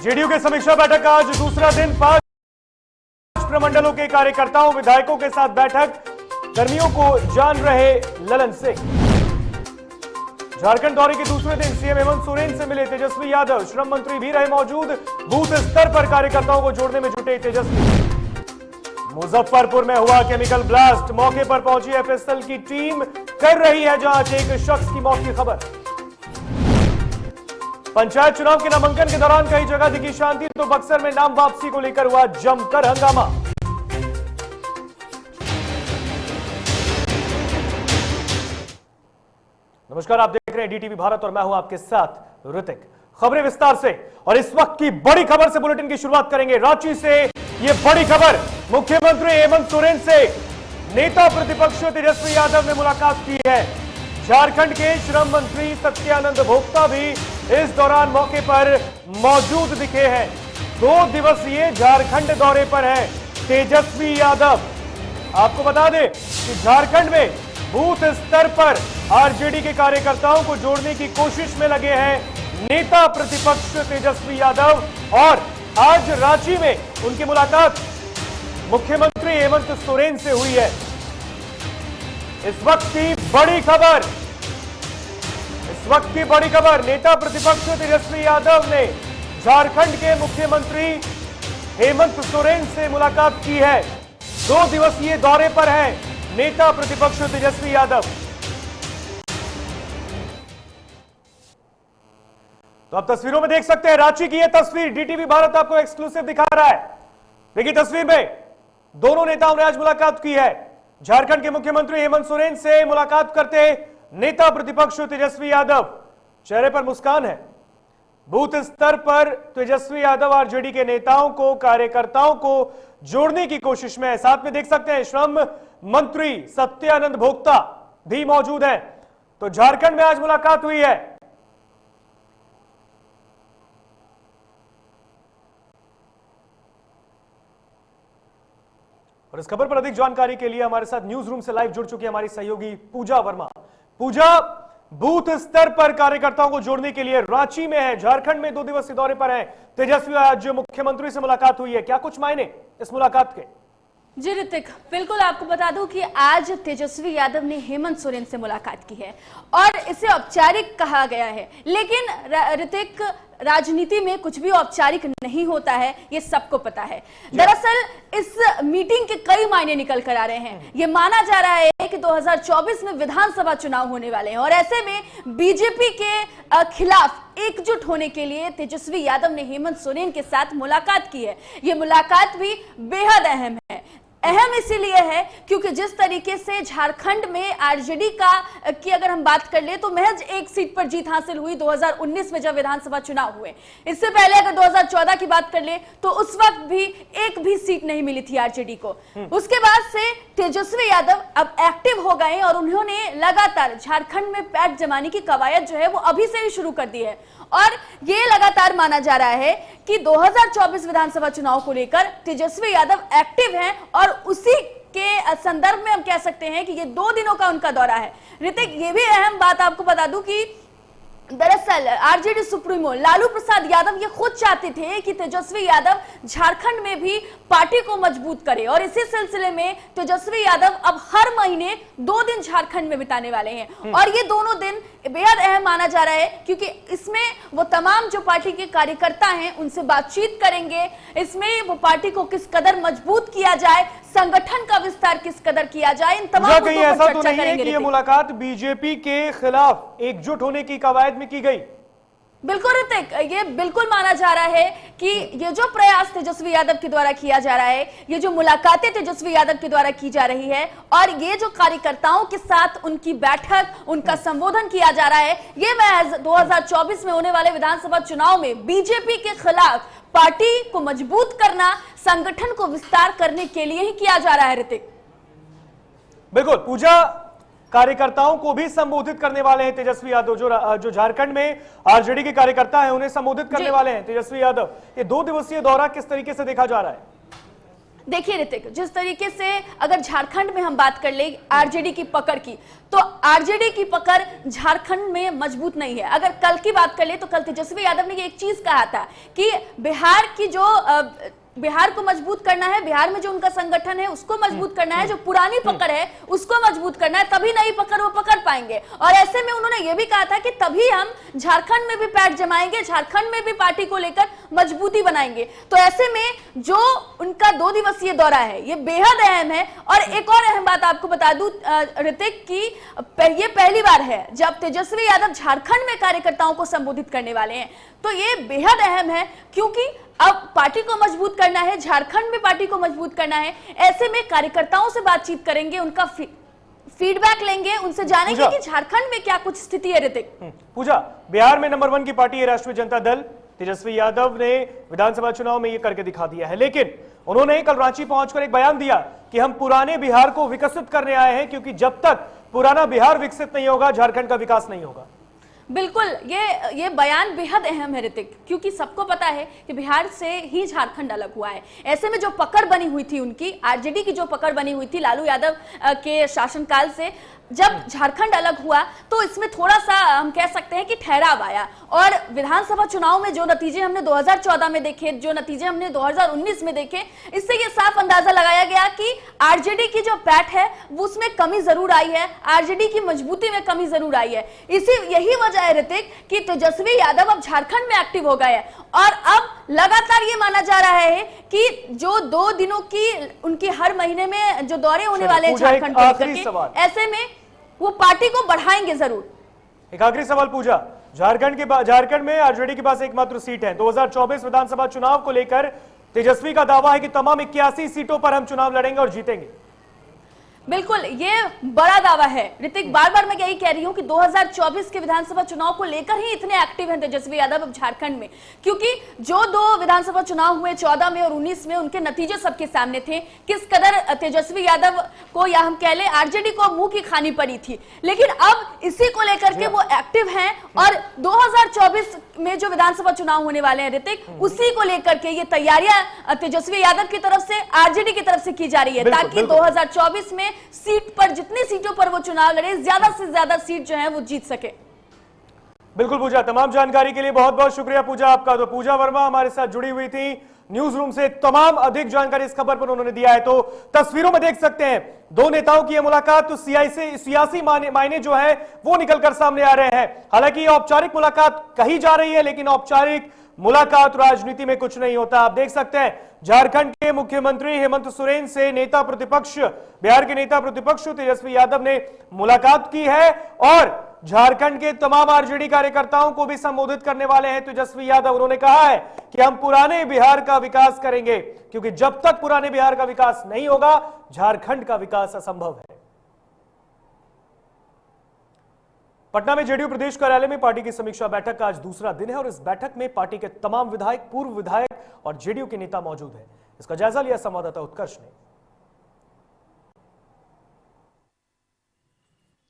JDU के समीक्षा बैठक का आज दूसरा दिन। 5 प्रमंडलों के कार्यकर्ताओं विधायकों के साथ बैठक, कर्मियों को जान रहे ललन सिंह। झारखंड दौरे के दूसरे दिन सीएम हेमंत सोरेन से मिले तेजस्वी यादव, श्रम मंत्री भी रहे मौजूद। बूथ स्तर पर कार्यकर्ताओं को जोड़ने में जुटे तेजस्वी। मुजफ्फरपुर में हुआ केमिकल ब्लास्ट, मौके पर पहुंची एफएसएल की टीम, कर रही है जांच। एक शख्स की मौत की खबर। पंचायत चुनाव के नामांकन के दौरान कई जगह दिखी शांति, तो बक्सर में नाम वापसी को लेकर हुआ जमकर हंगामा। नमस्कार, आप देख रहे हैं डीटीवी भारत और मैं हूं आपके साथ ऋतिक। खबरें विस्तार से, और इस वक्त की बड़ी खबर से बुलेटिन की शुरुआत करेंगे। रांची से ये बड़ी खबर, मुख्यमंत्री हेमंत सोरेन से नेता प्रतिपक्ष तेजस्वी यादव ने मुलाकात की है। झारखंड के श्रम मंत्री सत्यानंद भोक्ता भी इस दौरान मौके पर मौजूद दिखे हैं। 2 दिवसीय झारखंड दौरे पर है तेजस्वी यादव। आपको बता दें कि झारखंड में बूथ स्तर पर आरजेडी के कार्यकर्ताओं को जोड़ने की कोशिश में लगे हैं नेता प्रतिपक्ष तेजस्वी यादव, और आज रांची में उनकी मुलाकात मुख्यमंत्री हेमंत सोरेन से हुई है। इस वक्त की बड़ी खबर, नेता प्रतिपक्ष तेजस्वी यादव ने झारखंड के मुख्यमंत्री हेमंत सोरेन से मुलाकात की है। 2 दिवसीय दौरे पर है नेता प्रतिपक्ष तेजस्वी यादव। तो आप तस्वीरों में देख सकते हैं, रांची की यह तस्वीर डीटीवी भारत आपको एक्सक्लूसिव दिखा रहा है। देखिए तस्वीर में दोनों नेताओं ने आज मुलाकात की है। झारखंड के मुख्यमंत्री हेमंत सोरेन से मुलाकात करते नेता प्रतिपक्ष तेजस्वी यादव, चेहरे पर मुस्कान है। बूथ स्तर पर तेजस्वी यादव आरजेडी के नेताओं को, कार्यकर्ताओं को जोड़ने की कोशिश में है। साथ में देख सकते हैं श्रम मंत्री सत्यानंद भोक्ता भी मौजूद हैं। तो झारखंड में आज मुलाकात हुई है। और इस खबर पर अधिक जानकारी के लिए हमारे साथ न्यूज रूम से लाइव जुड़ चुकी हमारी सहयोगी पूजा वर्मा। पूजा, बूथ स्तर पर कार्यकर्ताओं को जोड़ने के लिए रांची में है, झारखंड में 2 दिवसीय दौरे पर है तेजस्वी। आज मुख्यमंत्री से मुलाकात हुई है, क्या कुछ मायने इस मुलाकात के? जी ऋतिक, बिल्कुल आपको बता दूं कि आज तेजस्वी यादव ने हेमंत सोरेन से मुलाकात की है और इसे औपचारिक कहा गया है। लेकिन ऋतिक, राजनीति में कुछ भी औपचारिक नहीं होता है, ये सबको पता है। दरअसल इस मीटिंग के कई मायने निकल कर आ रहे हैं। ये माना जा रहा है कि 2024 में विधानसभा चुनाव होने वाले हैं, और ऐसे में बीजेपी के खिलाफ एकजुट होने के लिए तेजस्वी यादव ने हेमंत सोरेन के साथ मुलाकात की है। ये मुलाकात भी बेहद अहम है। अहम इसीलिए है क्योंकि जिस तरीके से झारखंड में आरजेडी की अगर हम बात कर ले तो महज 1 सीट पर जीत हासिल हुई 2019 में जब विधानसभा चुनाव हुए। इससे पहले अगर 2014 की बात कर ले तो उस वक्त भी एक भी सीट नहीं मिली थी आरजेडी को। उसके बाद से तेजस्वी यादव अब एक्टिव हो गए और उन्होंने लगातार झारखंड में पैठ जमाने की कवायद जो है वो अभी से ही शुरू कर दी है, और ये लगातार माना जा रहा है कि 2024 विधानसभा चुनाव को लेकर तेजस्वी यादव एक्टिव हैं, और उसी के संदर्भ में हम कह सकते हैं कि ये 2 दिनों का उनका दौरा है। ऋतिक, ये भी अहम बात आपको बता दूं कि दरअसल आरजेडी सुप्रीमो लालू प्रसाद यादव ये खुद चाहते थे कि तेजस्वी यादव झारखंड में भी पार्टी को मजबूत करे, और इसी सिलसिले में तेजस्वी यादव अब हर महीने 2 दिन झारखंड में बिताने वाले हैं। और ये दोनों दिन बेहद अहम माना जा रहा है क्योंकि इसमें वो तमाम जो पार्टी के कार्यकर्ता हैं उनसे बातचीत करेंगे। इसमें वो पार्टी को किस कदर मजबूत किया जाए, संगठन का विस्तार किस कदर किया जाए, इन तमाम मुद्दों पर ऐसा चर्चा तो नहीं है करेंगे। कि ये मुलाकात बीजेपी के खिलाफ एकजुट होने की कवायद में की गई? बिल्कुल ऋतिक, ये बिल्कुल माना जा रहा है कि ये जो प्रयास तेजस्वी यादव के द्वारा किया जा रहा है, ये जो मुलाकातें तेजस्वी यादव के द्वारा की जा रही है, और ये जो कार्यकर्ताओं के साथ उनकी बैठक, उनका संबोधन किया जा रहा है, ये महज 2024 में होने वाले विधानसभा चुनाव में बीजेपी के खिलाफ पार्टी को मजबूत करना, संगठन को विस्तार करने के लिए ही किया जा रहा है। ऋतिक, बिल्कुल पूजा, कार्यकर्ताओं को भी संबोधित करने वाले हैं तेजस्वी यादव। जो झारखंड में आरजेडी के कार्यकर्ता हैं उन्हें संबोधित करने वाले हैं तेजस्वी यादव। ये 2 दिवसीय दौरा किस तरीके से देखा जा रहा है? देखिए ऋतिक, जिस तरीके से अगर झारखंड में हम बात कर ले आरजेडी की पकड़ की, तो आरजेडी की पकड़ झारखंड में मजबूत नहीं है। अगर कल की बात कर ले तो कल तेजस्वी यादव ने एक चीज कहा था कि बिहार को मजबूत करना है, बिहार में जो उनका संगठन है उसको मजबूत करना है, जो पुरानी पकड़ है उसको मजबूत करना है, तभी नई पकड़ वो पकड़ पाएंगे। और ऐसे में उन्होंने ये भी कहा था कि तभी हम झारखंड में भी पैठ जमाएंगे, झारखंड में भी पार्टी को लेकर मजबूती बनाएंगे। तो ऐसे में जो उनका 2 दिवसीय दौरा है ये बेहद अहम है। और एक और अहम बात आपको बता दूं ऋतिक की, ये पहली बार है जब तेजस्वी यादव झारखंड में कार्यकर्ताओं को संबोधित करने वाले हैं। तो ये बेहद अहम है क्योंकि अब पार्टी को मजबूत करना है, झारखंड में पार्टी को मजबूत करना है। ऐसे में कार्यकर्ताओं से बातचीत करेंगे, उनका फीडबैक लेंगे, उनसे जानेंगे कि झारखंड में क्या कुछ स्थिति है। ऋतिक, पूजा, बिहार में नंबर 1 की पार्टी है राष्ट्रीय जनता दल। तेजस्वी यादव ने विधानसभा चुनाव में ये करके दिखा दिया है, लेकिन उन्होंने कल रांची पहुंचकर एक बयान दिया कि हम पुराने बिहार को विकसित करने आए हैं, क्योंकि जब तक पुराना बिहार विकसित नहीं होगा झारखंड का विकास नहीं होगा। बिल्कुल, ये बयान बेहद अहम है ऋतिक, क्योंकि सबको पता है कि बिहार से ही झारखंड अलग हुआ है। ऐसे में जो पकड़ बनी हुई थी उनकी, आरजेडी की जो पकड़ बनी हुई थी लालू यादव के शासनकाल से, जब झारखंड अलग हुआ तो इसमें थोड़ा सा हम कह सकते हैं कि ठहराव आया। और विधानसभा चुनाव में जो नतीजे हमने 2014 में देखे, जो नतीजे हमने 2019 में देखे, इससे ये साफ अंदाजा लगाया गया कि आरजेडी की जो पैठ है वो उसमें कमी जरूर आई है, आरजेडी की मजबूती में कमी जरूर आई है। यही वजह है ऋतिक कि तेजस्वी यादव अब झारखंड में एक्टिव हो गए हैं। और अब लगातार ये माना जा रहा है कि जो 2 दिनों की उनकी हर महीने में जो दौरे होने वाले हैं झारखंड को लेकर, ऐसे में वो पार्टी को बढ़ाएंगे जरूर। एक आखिरी सवाल पूजा, झारखंड में आरजेडी के पास एकमात्र सीट है। 2024 विधानसभा चुनाव को लेकर तेजस्वी का दावा है कि तमाम 81 सीटों पर हम चुनाव लड़ेंगे और जीतेंगे। बिल्कुल, ये बड़ा दावा है ऋतिक। बार बार मैं यही कह रही हूं कि 2024 के विधानसभा चुनाव को लेकर ही इतने एक्टिव हैं तेजस्वी यादव अब झारखंड में, क्योंकि जो 2 विधानसभा चुनाव हुए 14 में और 19 में, उनके नतीजे सबके सामने थे। किस कदर तेजस्वी यादव को, या हम कह ले आरजेडी को, मुंह की खानी पड़ी थी। लेकिन अब इसी को लेकर के वो एक्टिव हैं और 2024 में जो विधानसभा चुनाव होने वाले हैं ऋतिक, उसी को लेकर के ये तैयारियां तेजस्वी यादव की तरफ से, आरजेडी की तरफ से की जा रही है, ताकि 2024 में सीट पर, जितनी सीटों पर वो चुनाव लड़े, ज्यादा से ज्यादा सीट जो है वो जीत सके। बिल्कुल पूजा, तमाम जानकारी के लिए बहुत बहुत शुक्रिया पूजा आपका। तो पूजा वर्मा हमारे साथ जुड़ी हुई थी न्यूज रूम से, तमाम अधिक जानकारी इस खबर पर उन्होंने दिया है। तो तस्वीरों में देख सकते हैं 2 नेताओं की यह मुलाकात, तो सियासी मायने जो है वो निकलकर सामने आ रहे हैं। हालांकि औपचारिक मुलाकात कही जा रही है, लेकिन औपचारिक मुलाकात राजनीति में कुछ नहीं होता। आप देख सकते हैं झारखंड के मुख्यमंत्री हेमंत सोरेन से बिहार के नेता प्रतिपक्ष तेजस्वी यादव ने मुलाकात की है और झारखंड के तमाम आरजेडी कार्यकर्ताओं को भी संबोधित करने वाले हैं तेजस्वी यादव। उन्होंने कहा है कि हम पुराने बिहार का विकास करेंगे, क्योंकि जब तक पुराने बिहार का विकास नहीं होगा झारखंड का विकास असंभव है। पटना में जेडीयू प्रदेश कार्यालय में पार्टी की समीक्षा बैठक का आज दूसरा दिन है और इस बैठक में पार्टी के तमाम विधायक, पूर्व विधायक और जेडीयू के नेता मौजूद हैं। इसका जायजा लिया संवाददाता उत्कर्ष ने।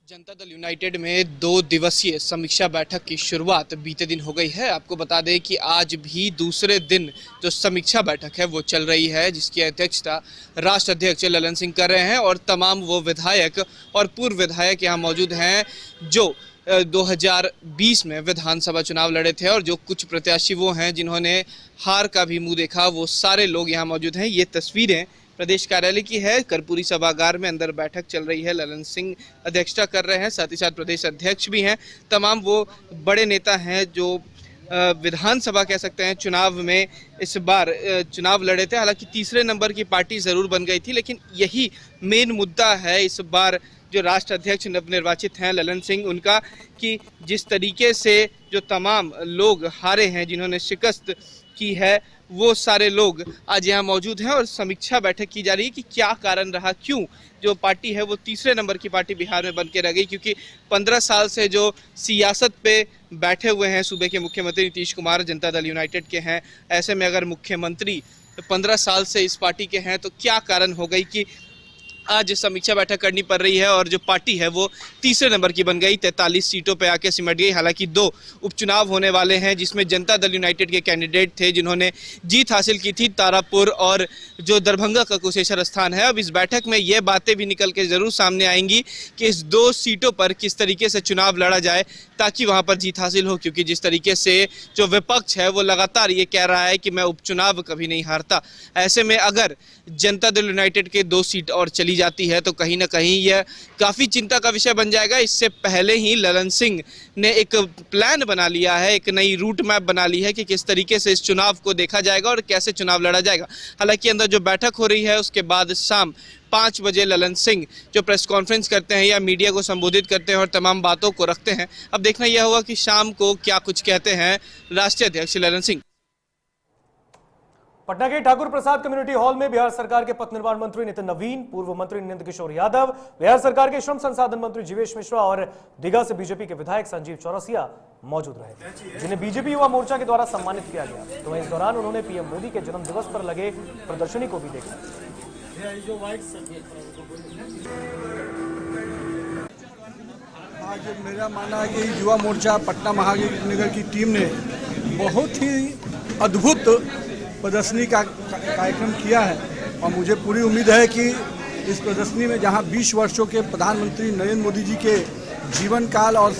जनता दल यूनाइटेड में 2 दिवसीय समीक्षा बैठक की शुरुआत बीते दिन हो गई है। आपको बता दें कि आज भी दूसरे दिन जो समीक्षा बैठक है वो चल रही है, जिसकी अध्यक्षता राष्ट्र अध्यक्ष ललन सिंह कर रहे हैं और तमाम वो विधायक और पूर्व विधायक यहाँ मौजूद हैं जो 2020 में विधानसभा चुनाव लड़े थे और जो कुछ प्रत्याशी वो हैं जिन्होंने हार का भी मुंह देखा, वो सारे लोग यहाँ मौजूद हैं। ये तस्वीरें प्रदेश कार्यालय की है, कर्पूरी सभागार में अंदर बैठक चल रही है, ललन सिंह अध्यक्षता कर रहे हैं, साथ ही साथ प्रदेश अध्यक्ष भी हैं। तमाम वो बड़े नेता हैं जो विधानसभा कह सकते हैं चुनाव में इस बार चुनाव लड़े थे। हालांकि तीसरे नंबर की पार्टी जरूर बन गई थी, लेकिन यही मेन मुद्दा है इस बार जो राष्ट्र अध्यक्ष नवनिर्वाचित हैं ललन सिंह, उनका, कि जिस तरीके से जो तमाम लोग हारे हैं, जिन्होंने शिकस्त की है, वो सारे लोग आज यहाँ मौजूद हैं और समीक्षा बैठक की जा रही है कि क्या कारण रहा, क्यों जो पार्टी है वो तीसरे नंबर की पार्टी बिहार में बन के रह गई। क्योंकि 15 साल से जो सियासत पे बैठे हुए हैं सूबे के मुख्यमंत्री नीतीश कुमार जनता दल यूनाइटेड के हैं, ऐसे में अगर मुख्यमंत्री 15 साल से इस पार्टी के हैं तो क्या कारण हो गई कि आज समीक्षा बैठक करनी पड़ रही है और जो पार्टी है वो तीसरे नंबर की बन गई, 43 सीटों पे आके सिमट गई। हालांकि 2 उपचुनाव होने वाले हैं जिसमें जनता दल यूनाइटेड के कैंडिडेट थे जिन्होंने जीत हासिल की थी, तारापुर और जो दरभंगा का कुशेश्वर स्थान है। अब इस बैठक में ये बातें भी निकल के जरूर सामने आएंगी कि इस 2 सीटों पर किस तरीके से चुनाव लड़ा जाए ताकि वहां पर जीत हासिल हो, क्योंकि जिस तरीके से जो विपक्ष है वो लगातार ये कह रहा है कि मैं उपचुनाव कभी नहीं हारता। ऐसे में अगर जनता दल यूनाइटेड के 2 सीट और चली जाती है तो कहीं ना कहीं यह काफी चिंता का विषय बन जाएगा। इससे पहले ही ललन सिंह ने एक प्लान बना लिया है, एक नई रूट मैप बना ली है कि किस तरीके से इस चुनाव को देखा जाएगा और कैसे चुनाव लड़ा जाएगा। हालांकि अंदर जो बैठक हो रही है उसके बाद शाम 5 बजे ललन सिंह जो प्रेस कॉन्फ्रेंस करते हैं या मीडिया को संबोधित करते हैं और तमाम बातों को रखते हैं। अब देखना यह होगा कि शाम को क्या कुछ कहते हैं राष्ट्रीय अध्यक्ष ललन सिंह। पटना के ठाकुर प्रसाद कम्युनिटी हॉल में बिहार सरकार के पथ निर्माण मंत्री नितिन नवीन, पूर्व मंत्री नंद किशोर यादव, बिहार सरकार के श्रम संसाधन मंत्री जीवेश मिश्रा और दीघा से बीजेपी के विधायक संजीव चौरसिया मौजूद रहे, जिन्हें बीजेपी युवा मोर्चा के द्वारा सम्मानित किया गया। तो इस दौरान उन्होंने पीएम मोदी के जन्म दिवस पर लगे प्रदर्शनी को भी देखा। आज मेरा मानना है कि युवा मोर्चा पटना महानगर की टीम ने बहुत ही अद्भुत प्रदर्शनी का कार्यक्रम किया है और मुझे पूरी उम्मीद है कि इस प्रदर्शनी में जहां 20 वर्षों के प्रधानमंत्री नरेंद्र मोदी जी के जीवन काल और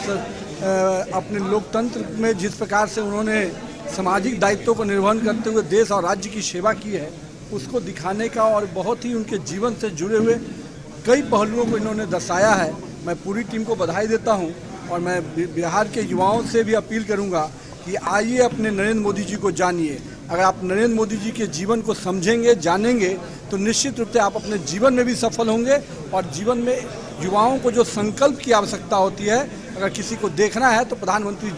अपने लोकतंत्र में जिस प्रकार से उन्होंने सामाजिक दायित्वों को निर्वहन करते हुए देश और राज्य की सेवा की है उसको दिखाने का और बहुत ही उनके जीवन से जुड़े हुए कई पहलुओं को इन्होंने दर्शाया है। मैं पूरी टीम को बधाई देता हूं और मैं बिहार के युवाओं से भी अपील करूंगा कि आइए अपने नरेंद्र मोदी जी को जानिए। अगर आप नरेंद्र मोदी जी के जीवन को समझेंगे, जानेंगे तो निश्चित रूप से आप अपने जीवन में भी सफल होंगे और जीवन में युवाओं को जो संकल्प की आवश्यकता होती है, अगर किसी को देखना है तो प्रधानमंत्री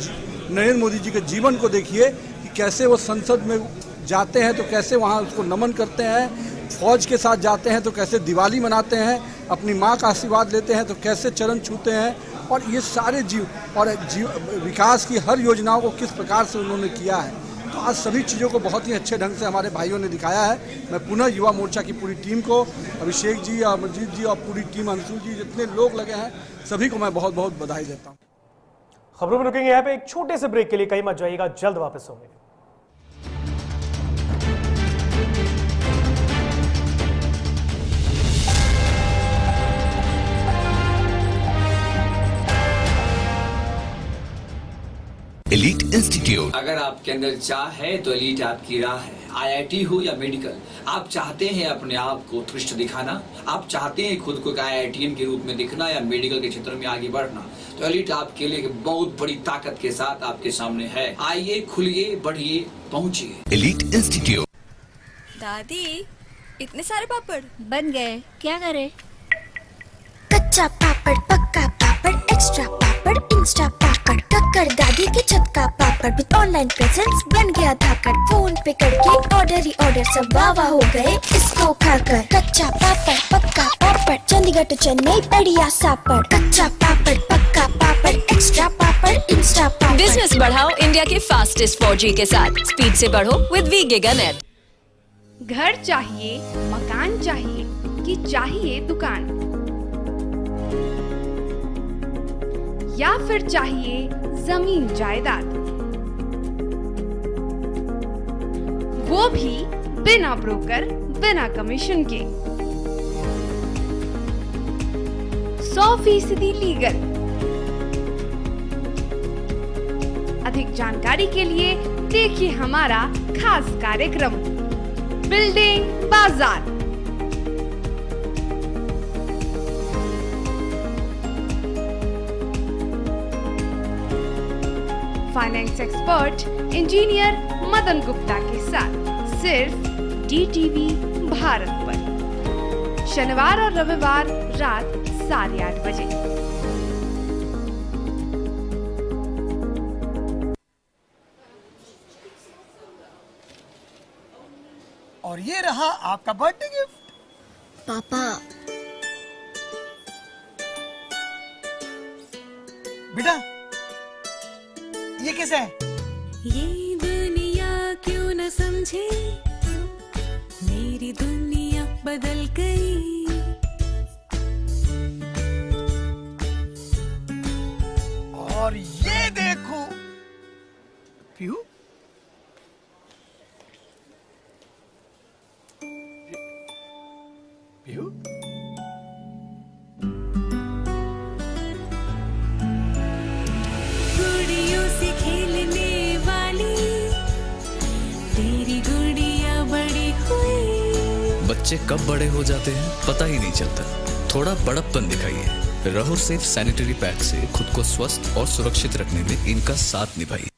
नरेंद्र मोदी जी के जीवन को देखिए कि कैसे वो संसद में जाते हैं तो कैसे वहाँ उसको नमन करते हैं, फौज के साथ जाते हैं तो कैसे दिवाली मनाते हैं, अपनी माँ का आशीर्वाद लेते हैं तो कैसे चरण छूते हैं और ये सारे विकास की हर योजनाओं को किस प्रकार से उन्होंने किया है। तो आज सभी चीज़ों को बहुत ही अच्छे ढंग से हमारे भाइयों ने दिखाया है। मैं पुनः युवा मोर्चा की पूरी टीम को, अभिषेक जी, अमरजीत जी और पूरी टीम अंशु जी, जितने लोग लगे हैं सभी को मैं बहुत बहुत बधाई देता हूँ। खबरों में रुकेंगे यहाँ पे एक छोटे से ब्रेक के लिए, कहीं मत जाइएगा, जल्द वापस होंगे। Elite institute. अगर आपके अंदर चाह है तो एलीट आपकी राह है। आईआईटी हो या मेडिकल, आप चाहते हैं अपने आप को उत्कृष्ट दिखाना, आप चाहते हैं खुद को एक आईआईटीएन के रूप में दिखना या मेडिकल के क्षेत्र में आगे बढ़ना, तो एलीट आपके लिए बहुत बड़ी ताकत के साथ आपके सामने है। आइए, खुलिए, बढ़िए, पहुंचिए। Elite institute. दादी, इतने सारे पापड़ बन गए, क्या करे? कच्चा पापड़, पक्का पापड़, एक्स्ट्रा पापड़, इंस्टा पापड़, कक्कर दादी के छत का पापड़ विद ऑनलाइन प्रेजेंस बन गया धाकड़। फोन पे करके ऑर्डर ही ऑर्डर, सब वाह हो गए इसको खाकर। कच्चा पापड़, पक्का पापड़, चंडीगढ़ टू चेन्नई बढ़िया सापड़। कच्चा पापड़, पक्का पापड़, एक्स्ट्रा पापड़, इंस्टा पापड़। बिजनेस बढ़ाओ इंडिया के फास्टेस्ट 4G के साथ, स्पीड से बढ़ो विद वी गिगानेट। घर चाहिए, मकान चाहिए कि चाहिए दुकान, या फिर चाहिए जमीन जायदाद, वो भी बिना ब्रोकर, बिना कमीशन के, 100% लीगल। अधिक जानकारी के लिए देखिए हमारा खास कार्यक्रम बिल्डिंग बाजार। Finance expert engineer Madan Gupta के साथ सिर्फ DTV भारत पर, शनिवार और रविवार रात 8:30 बजे। और ये रहा आपका बर्थडे गिफ्ट। पापा, बेटा ये कैसा है? ये दुनिया क्यों न समझे, मेरी दुनिया बदल गई। और ये देखो पीहू, पीहू गुड़ियों से खेलने वाली तेरी गुड़िया बड़ी हुई। बच्चे कब बड़े हो जाते हैं पता ही नहीं चलता। थोड़ा बड़प्पन दिखाइए। रहो सेफ सैनिटरी पैड से खुद को स्वस्थ और सुरक्षित रखने में इनका साथ निभाइए।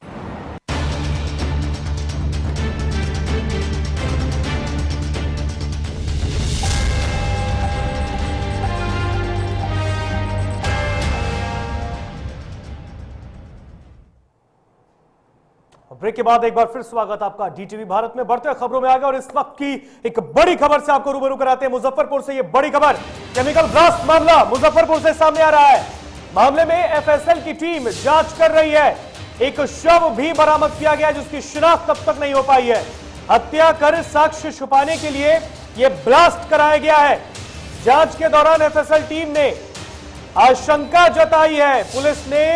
ब्रेक के बाद एक बार फिर स्वागत आपका डीटीवी भारत में। बढ़ते खबरों में आ गए और इस वक्त की एक बड़ी खबर से आपको रूबरू कराते हैं। मुजफ्फरपुर से ये बड़ी खबर, केमिकल ब्लास्ट मामला मुजफ्फरपुर से सामने आ रहा है। मामले में एफएसएल की टीम जांच कर रही है। एक शव भी बरामद किया गया जिसकी शिनाख्त अब तक नहीं हो पाई है। हत्या कर साक्ष्य छुपाने के लिए यह ब्लास्ट कराया गया है। जांच के दौरान एफएसएल टीम ने आशंका जताई है। पुलिस ने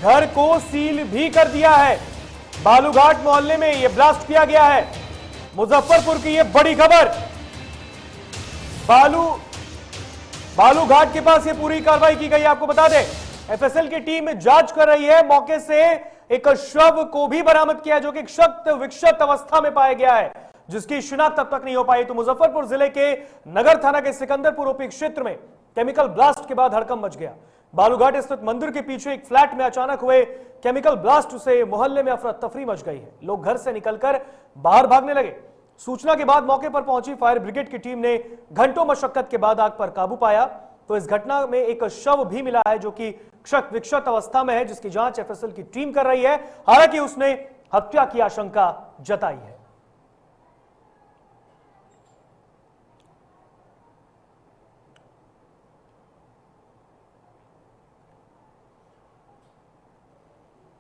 घर को सील भी कर दिया है। बालूघाट मोहल्ले में यह ब्लास्ट किया गया है। मुजफ्फरपुर की यह बड़ी खबर। बालूघाट के पास यह पूरी कार्रवाई की गई। आपको बता दें एफएसएल की टीम जांच कर रही है। मौके से एक शव को भी बरामद किया जो कि क्षत विक्षत अवस्था में पाया गया है जिसकी शिनाख्त अब तक नहीं हो पाई। तो मुजफ्फरपुर जिले के नगर थाना के सिकंदरपुर ओपी क्षेत्र में केमिकल ब्लास्ट के बाद हड़कंप मच गया। बालूघाट स्थित मंदिर के पीछे एक फ्लैट में अचानक हुए केमिकल ब्लास्ट से मोहल्ले में अफरा तफरी मच गई है। लोग घर से निकलकर बाहर भागने लगे। सूचना के बाद मौके पर पहुंची फायर ब्रिगेड की टीम ने घंटों मशक्कत के बाद आग पर काबू पाया। तो इस घटना में एक शव भी मिला है जो कि क्षत विक्षत अवस्था में है जिसकी जांच एफएसएल की टीम कर रही है। हालांकि उसने हत्या की आशंका जताई है।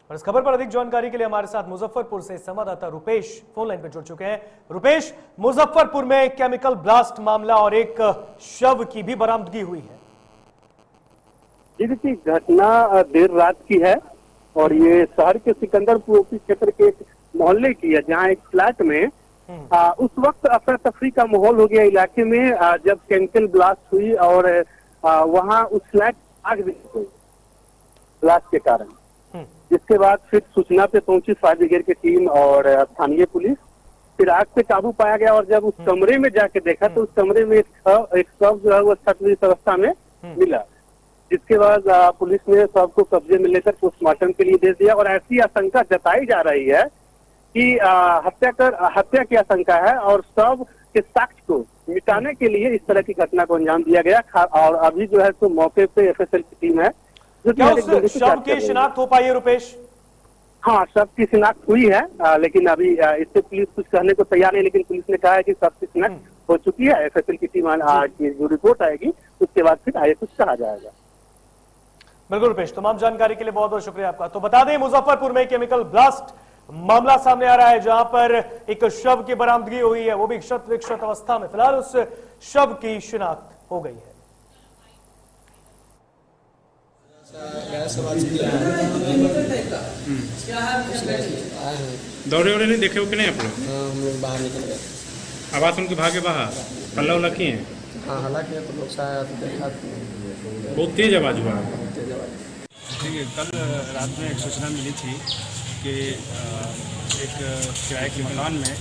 और इस खबर पर अधिक जानकारी के लिए हमारे साथ मुजफ्फरपुर से संवाददाता रुपेश फोन लाइन पर जुड़ चुके हैं। रुपेश, मुजफ्फरपुर में केमिकल ब्लास्ट मामला और एक शव की भी बरामदगी हुई है। जी, घटना देर रात की है और ये शहर के सिकंदरपुर क्षेत्र के एक मोहल्ले की है जहां एक फ्लैट में उस वक्त अफरा तफरी का माहौल हो गया इलाके में जब केमिकल ब्लास्ट हुई और वहां उस फ्लैट आग भी हुई ब्लास्ट के कारण। जिसके बाद फिर सूचना पे पहुंची फायर ब्रिगेड की टीम और स्थानीय पुलिस। फिर आग पे काबू पाया गया और जब उस कमरे में जाके देखा तो उस कमरे में एक शव जो है वो क्षत अवस्था में मिला। जिसके बाद पुलिस ने शव को कब्जे में लेकर पोस्टमार्टम के लिए दे दिया और ऐसी आशंका जताई जा रही है कि हत्या की आशंका है और शव के साक्ष्य को मिटाने के लिए इस तरह की घटना को अंजाम दिया गया। और अभी जो है तो मौके पे एफएसएल की टीम है। क्या उस शव की शिनाख्त हो पाई है रुपेश? हाँ, शव की शिनाख्त हुई है लेकिन अभी इससे पुलिस कुछ कहने को तैयार नहीं। लेकिन पुलिस ने कहा है कि शव की शिनाख्त हो चुकी है। एफएसएल की टीम की जो रिपोर्ट आएगी उसके बाद फिर आगे कुछ कहा जाएगा। बिल्कुल रुपेश, तमाम जानकारी के लिए बहुत बहुत शुक्रिया आपका। तो बता दें मुजफ्फरपुर में केमिकल ब्लास्ट मामला सामने आ रहा है जहां पर एक शव की बरामदगी हुई है, वो भी क्षत विक्षत अवस्था में। फिलहाल उस शव की शिनाख्त हो गई है। दौड़े उड़े नहीं देखे हो कि नहीं आप लोग? हम लोग बाहर निकल गए। आवाज सुन के भागे बाहर। हल्ला उल्ला किए हैं? हाँ, हल्ला किया तो लोग शायद देखा बहुत तेज आवाज हुआ। देखिए, कल रात में एक सूचना मिली थी कि एक किराए के मकान में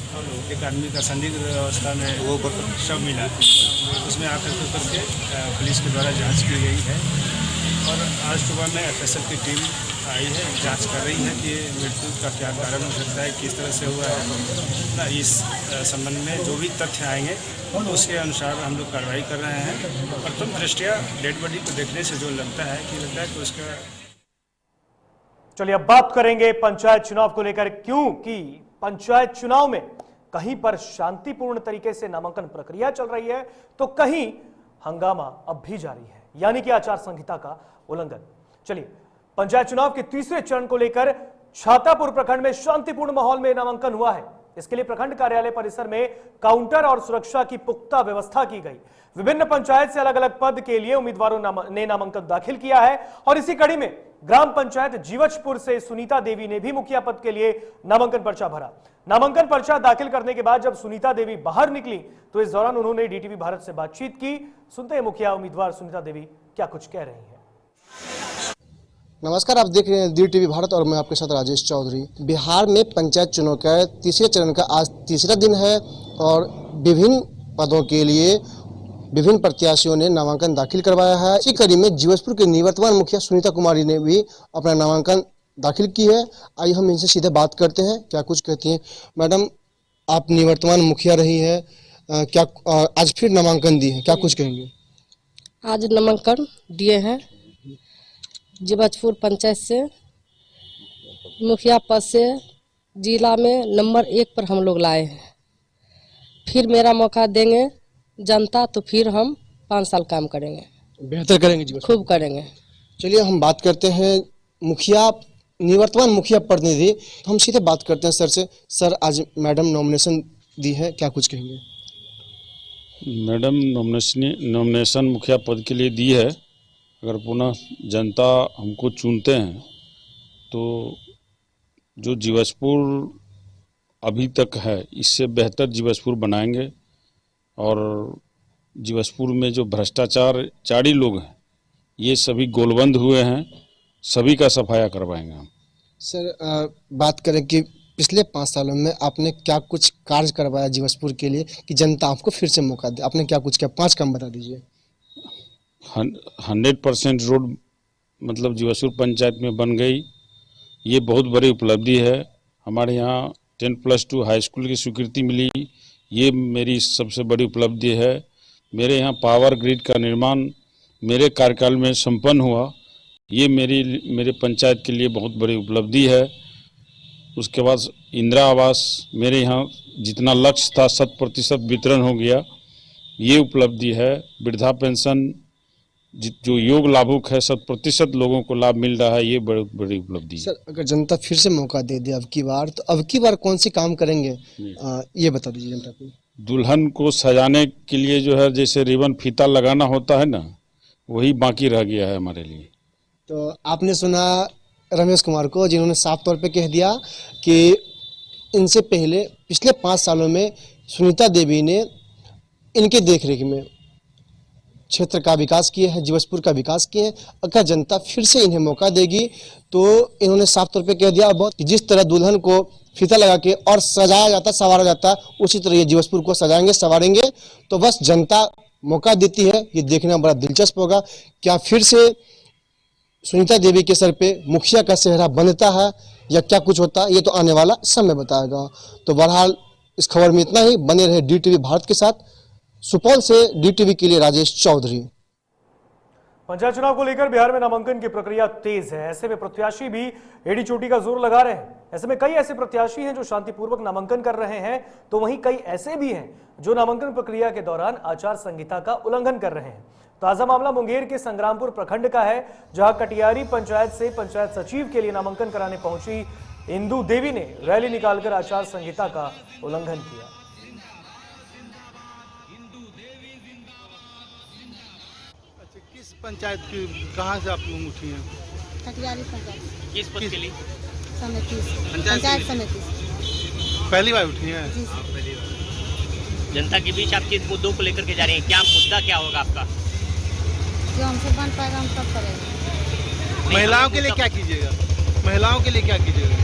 एक आदमी का संदिग्ध अवस्था में वो शव मिला। उसमें आकर करके पुलिस के द्वारा जांच की गई है और आज सुबह में एफएसएल की टीम आई है, जांच कर रही है कि मृत्यु का क्या कारण हो सकता है, किस तरह से हुआ है। इस संबंध में जो भी तथ्य आएंगे उसके अनुसार हम लोग कार्रवाई कर रहे हैं। प्रथम दृष्टया डेड बॉडी को देखने से जो लगता है कि उसका। चलिए अब बात करेंगे पंचायत चुनाव को लेकर, क्योंकि पंचायत चुनाव में कहीं पर शांतिपूर्ण तरीके से नामांकन प्रक्रिया चल रही है तो कहीं हंगामा अब भी जारी है, यानी कि आचार संहिता का उल्लंघन। चलिए, पंचायत चुनाव के तीसरे चरण को लेकर छातापुर प्रखंड में शांतिपूर्ण माहौल में नामांकन हुआ है। इसके लिए प्रखंड कार्यालय परिसर में काउंटर और सुरक्षा की पुख्ता व्यवस्था की गई। विभिन्न पंचायत से अलग अलग पद के लिए उम्मीदवारों ने नामांकन दाखिल किया है और इसी कड़ी में ग्राम पंचायत जीवछपुर से सुनीता देवी ने भी मुखिया पद के लिए नामांकन पर्चा भरा। नामांकन पर्चा दाखिल करने के बाद जब सुनीता देवी बाहर निकली तो इस दौरान उन्होंने डीटीवी भारत से बातचीत की। सुनते हैं मुखिया उम्मीदवार सुनीता देवी क्या कुछ कह रही हैं। नमस्कार, आप देख रहे हैं डीटीवी भारत और मैं आपके साथ राजेश चौधरी। बिहार में पंचायत चुनाव का तीसरे चरण का आज तीसरा दिन है और विभिन्न पदों के लिए विभिन्न प्रत्याशियों ने नामांकन दाखिल करवाया है। इसी कड़ी में जीवछपुर के निवर्तमान मुखिया सुनीता कुमारी ने भी अपना नामांकन दाखिल की है। आइए हम इनसे सीधे बात करते हैं, क्या कुछ कहती हैं। मैडम, आप निवर्तमान मुखिया रही है, क्या आज फिर नामांकन दी है, क्या कुछ कहेंगे? आज नामांकन दिए हैं जीवछपुर पंचायत से, मुखिया पद से जिला में नंबर 1 पर हम लोग लाए हैं। फिर मेरा मौका देंगे जनता तो फिर हम 5 साल काम करेंगे, बेहतर करेंगे, खूब करेंगे। चलिए हम बात करते हैं मुखिया, निवर्तमान मुखिया प्रतिनिधि। हम सीधे बात करते हैं सर से। सर, आज मैडम नॉमिनेशन दी है, क्या कुछ कहेंगे? मैडम नॉमिनेशन मुखिया पद के लिए दी है। अगर पुनः जनता हमको चुनते हैं तो जो जीवछपुर अभी तक है इससे बेहतर जीवछपुर बनाएंगे और जीवछपुर में जो भ्रष्टाचारी लोग हैं ये सभी गोलबंद हुए हैं, सभी का सफाया करवाएंगे हम। सर, बात करें कि पिछले 5 सालों में आपने क्या कुछ कार्य करवाया जीवछपुर के लिए कि जनता आपको फिर से मौका दे? आपने क्या कुछ किया, 5 काम बता दीजिए। 100% रोड मतलब जीवछपुर पंचायत में बन गई, ये बहुत बड़ी उपलब्धि है। हमारे यहाँ 10+2 हाई स्कूल की स्वीकृति मिली, ये मेरी सबसे बड़ी उपलब्धि है। मेरे यहाँ पावर ग्रिड का निर्माण मेरे कार्यकाल में संपन्न हुआ, ये मेरे पंचायत के लिए बहुत बड़ी उपलब्धि है। उसके बाद इंदिरा आवास मेरे यहाँ जितना लक्ष्य था 100% वितरण हो गया, ये उपलब्धि है। वृद्धा पेंशन जो योग लाभुक है 100% लोगों को लाभ मिल रहा है, ये बड़ी उपलब्धि है। सर, अगर जनता फिर से मौका दे दे अब की बार, तो अब की बार कौन सी काम करेंगे ये बता दीजिए जनता को। दुल्हन को सजाने के लिए जो है जैसे रिबन फीता लगाना होता है ना, वही बाकी रह गया है हमारे लिए। तो आपने सुना रमेश कुमार को, जिन्होंने साफ तौर पे कह दिया कि इनसे पहले पिछले 5 सालों में सुनीता देवी ने इनके देखरेख में क्षेत्र का विकास किए हैं, जीवछपुर का विकास किए हैं। अगर जनता फिर से इन्हें मौका देगी तो इन्होंने साफ तौर पे कह दिया बहुत कि जिस तरह दुल्हन को फीता लगा के और सजाया जाता, संवारा जाता, उसी तरह ये जीवछपुर को सजाएंगे, संवारेंगे। तो बस जनता मौका देती है, ये देखना बड़ा दिलचस्प होगा। क्या फिर से सुनीता देवी के सर पे मुखिया का सेहरा बनता है या क्या कुछ होता है, ये तो आने वाला समय बताएगा। तो बहरहाल इस खबर में इतना ही। बने रहे डीटीवी भारत के साथ। सुपौल से डीटीवी के लिए राजेश चौधरी। पंचायत चुनाव को लेकर बिहार में नामांकन की प्रक्रिया तेज है। ऐसे में प्रत्याशी भी एड़ी चोटी का जोर लगा रहे हैं। ऐसे में कई ऐसे प्रत्याशी हैं जो शांतिपूर्वक नामांकन कर रहे हैं, तो वहीं कई ऐसे भी हैं जो नामांकन प्रक्रिया के दौरान आचार संहिता का उल्लंघन कर रहे हैं। ताजा मामला मुंगेर के संग्रामपुर प्रखंड का है, जहां कटियारी पंचायत से पंचायत सचिव के लिए नामांकन कराने पहुंची इंदू देवी ने रैली निकालकर आचार संहिता का उल्लंघन किया। किस पंचायत की, कहाँ से आप लोग उठी हैं? कटियारी पंचायत। किस पद के लिए? समिति, पंचायत समिति। पहली बार उठी हैं? जनता के बीच आप किस मुद्दों को लेकर के जा रही हैं? क्या मुद्दा क्या होगा आपका? जो हमसे बन पाएगा हम सब करेंगे। महिलाओं के लिए क्या कीजिएगा? महिलाओं के लिए क्या कीजिएगा?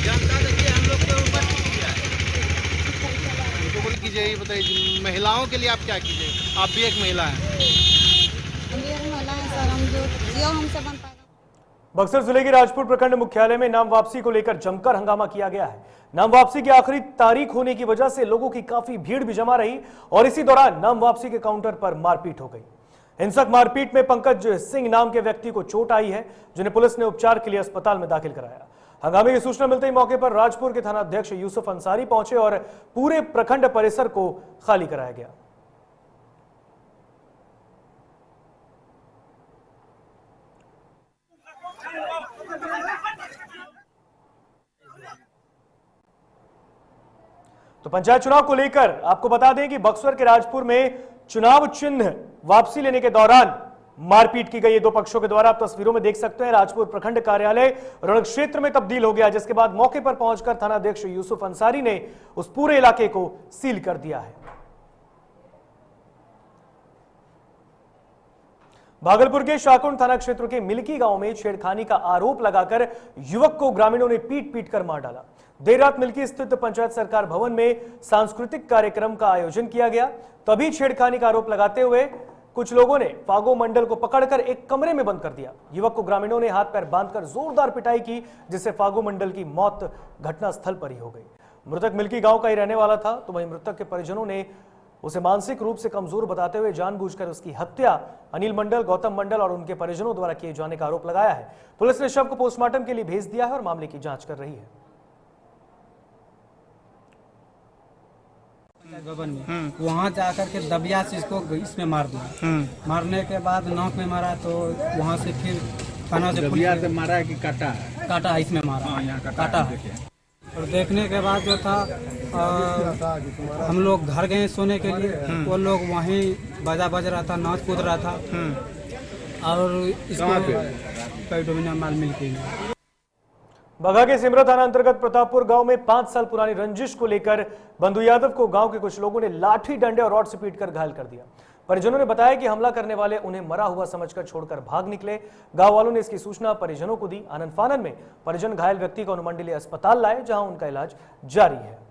जनता देखिए हम लोग के ऊपर कीजिए, ये बताइए महिलाओं के लिए आप क्या कीजिए? आप भी एक महिला हैं। हम भी एक महिला हैं सर, हम जो हमसे बन पाएगा। बक्सर जिले के राजपुर प्रखंड मुख्यालय में नाम वापसी को लेकर जमकर हंगामा किया गया है। नाम वापसी की आखिरी तारीख होने की वजह से लोगों की काफी भीड़ भी जमा रही और इसी दौरान नाम वापसी के काउंटर पर मारपीट हो गई। हिंसक मारपीट में पंकज सिंह नाम के व्यक्ति को चोट आई है, जिन्हें पुलिस ने उपचार के लिए अस्पताल में दाखिल कराया। हंगामे की सूचना मिलते ही मौके पर राजपुर के थाना अध्यक्ष यूसुफ अंसारी पहुंचे और पूरे प्रखंड परिसर को खाली कराया गया। तो पंचायत चुनाव को लेकर आपको बता दें कि बक्सर के राजपुर में चुनाव चिन्ह वापसी लेने के दौरान मारपीट की गई है दो पक्षों के द्वारा। आप तस्वीरों में देख सकते हैं राजपुर प्रखंड कार्यालय रण क्षेत्र में तब्दील हो गया, जिसके बाद मौके पर पहुंचकर थानाध्यक्ष यूसुफ अंसारी ने उस पूरे इलाके को सील कर दिया है। भागलपुर के शाकुंड थाना क्षेत्र के मिल्की गांव में छेड़खानी का आरोप लगाकर युवक को ग्रामीणों ने पीट पीट कर मार डाला। देर रात मिल्की स्थित पंचायत सरकार भवन में सांस्कृतिक कार्यक्रम का आयोजन किया गया, तभी छेड़खानी का आरोप लगाते हुए कुछ लोगों ने फागो मंडल को पकड़कर एक कमरे में बंद कर दिया। युवक को ग्रामीणों ने हाथ पैर बांधकर जोरदार पिटाई की, जिससे फागो मंडल की मौत घटनास्थल पर ही हो गई। मृतक मिल्की गांव का ही रहने वाला था, तो वहीं मृतक के परिजनों ने उसे मानसिक रूप से कमजोर बताते हुए जानबूझकर उसकी हत्या अनिल मंडल, गौतम मंडल और उनके परिजनों द्वारा किए जाने का आरोप लगाया है। पुलिस ने शव को पोस्टमार्टम के लिए भेज दिया है और मामले की जांच कर रही है। भवन में वहाँ जाकर के दबिया से इसको इसमें मार दिया। मारने के बाद नाक में मारा, तो वहाँ से फिर थाना से दबिया से मारा है कि काटा है? काटा है, इसमें मारा। यहाँ काटा है। और देखने के बाद जो था हम लोग घर गए सोने के लिए, वो लोग वहीं बाजा बज रहा था, नाच कूद रहा था और इसको माल मिल के बघा के सिमरा थाना अंतर्गत प्रतापपुर गांव में 5 साल पुरानी रंजिश को लेकर बंधु यादव को गांव के कुछ लोगों ने लाठी डंडे और रॉड से पीटकर घायल कर दिया। परिजनों ने बताया कि हमला करने वाले उन्हें मरा हुआ समझकर छोड़कर भाग निकले। गांव वालों ने इसकी सूचना परिजनों को दी। आनंद फानन में परिजन घायल व्यक्ति को अनुमंडलीय अस्पताल लाए, जहां उनका इलाज जारी है।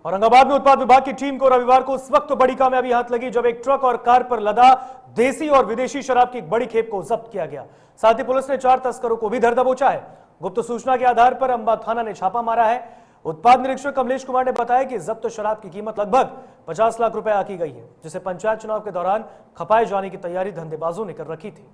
औरंगाबाद में उत्पाद विभाग की टीम को रविवार को उस वक्त बड़ी कामयाबी हाथ लगी जब एक ट्रक और कार पर लदा देसी और विदेशी शराब की एक बड़ी खेप को जब्त किया गया। साथ ही पुलिस ने 4 तस्करों को भी धर दबोचा है। गुप्त सूचना के आधार पर अंबा थाना ने छापा मारा है। उत्पाद निरीक्षक कमलेश कुमार ने बताया कि जब्त शराब की कीमत लगभग 50 लाख रुपए आकी गई है, जिसे पंचायत चुनाव के दौरान खपाए जाने की तैयारी धंधेबाजों ने कर रखी थी।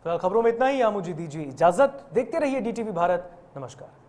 फिलहाल खबरों में इतना ही। मुझे दीजिए इजाजत। देखते रहिए DTV भारत। नमस्कार।